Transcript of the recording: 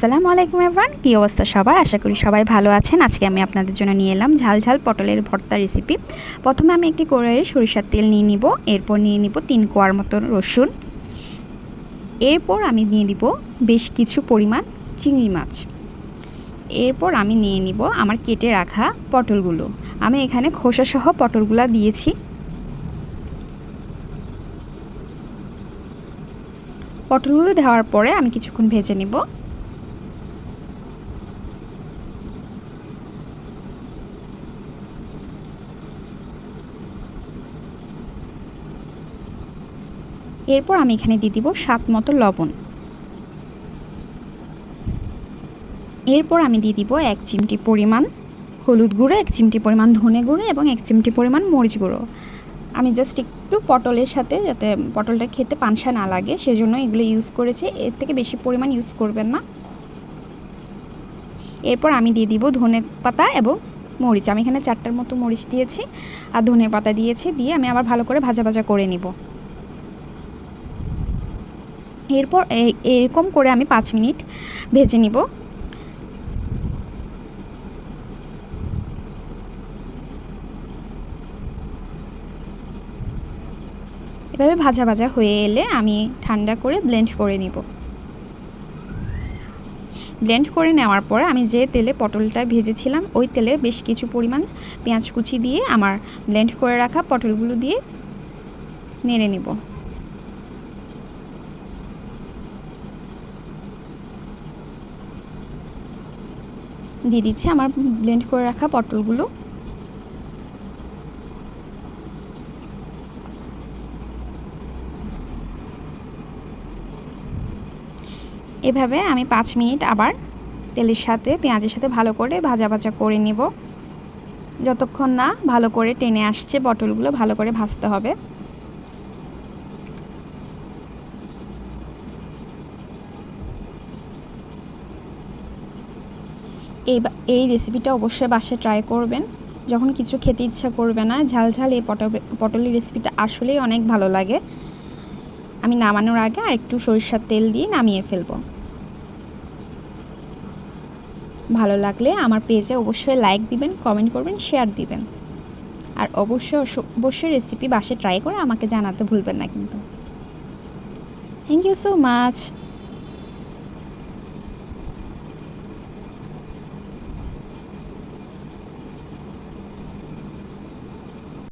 আসসালামু আলাইকুম এভরিওয়ান, কী অবস্থা সবার? আশা করি সবাই ভালো আছেন। আজকে আমি আপনাদের জন্য নিয়ে এলাম ঝাল ঝাল পটলের ভর্তা রেসিপি। প্রথমে আমি একটি কড়াইয়ে সরিষার তেল নিয়ে নিব, এরপর নিয়ে নিব 3 কোয়ার মতো রসুন, এরপর আমি নিয়ে দিব বেশ কিছু পরিমাণ চিংড়ি মাছ, এরপর আমি নিয়ে নিব আমার কেটে রাখা পটলগুলো। আমি এখানে খোসাসহ পটলগুলো দিয়েছি। পটলগুলো দেওয়ার পরে আমি কিছুক্ষণ ভেজে নিব। এরপর আমি এখানে দিয়ে দিব স্বাদ মতো লবণ। এরপর আমি দিয়ে দিব 1 চিমটি পরিমাণ হলুদ গুঁড়ো, 1 চিমটি পরিমাণ ধনে গুঁড়ো এবং 1 চিমটি পরিমাণ মরিচ গুঁড়ো। আমি জাস্ট একটু পটলের সাথে, যাতে পটলটা খেতে পানসা না লাগে সেজন্য এগুলো ইউজ করেছি, এর থেকে বেশি পরিমাণ ইউজ করবেন না। এরপর আমি দিয়ে দিব ধনে পাতা এবং মরিচ। আমি এখানে 4টার মতো মরিচ দিয়েছি আর ধনে পাতা দিয়েছি, দিয়ে আমি আবার ভালো করে ভাজা ভাজা করে নিব। এরপর এরকম করে আমি 5 মিনিট ভেজে নিব। এভাবে ভাজা ভাজা হয়ে এলে আমি ঠান্ডা করে ব্লেন্ড করে নিব। ব্লেন্ড করে নেওয়ার পরে আমি যে তেলে পটলটা ভেজেছিলাম ওই তেলে বেশ কিছু পরিমাণ পেঁয়াজ কুচি দিয়ে আমার ব্লেন্ড করে রাখা পটলগুলো দিয়ে নেড়ে নিব। দিয়ে দিচ্ছি আমার ব্লেন্ড করে রাখা পটলগুলো। এভাবে আমি 5 মিনিট আবার তেলের সাথে পেঁয়াজের সাথে ভালো করে ভাজা ভাজা করে নেব, যতক্ষণ না ভালো করে টেনে আসছে। পটলগুলো ভালো করে ভাজতে হবে। এই রেসিপিটা অবশ্যই বাসায় ট্রাই করবেন। যখন কিছু খেতে ইচ্ছা করবে না, ঝাল ঝাল এই পটলের রেসিপিটা আসলেই অনেক ভালো লাগে। আমি নামানোর আগে আর একটু সরিষার তেল দিয়ে নামিয়ে ফেলবো। ভালো লাগলে আমার পেজে অবশ্যই লাইক দিবেন, কমেন্ট করবেন, শেয়ার দিবেন। আর অবশ্যই রেসিপি বাসায় ট্রাই করে আমাকে জানাতে ভুলবেন না কিন্তু। Thank you so much.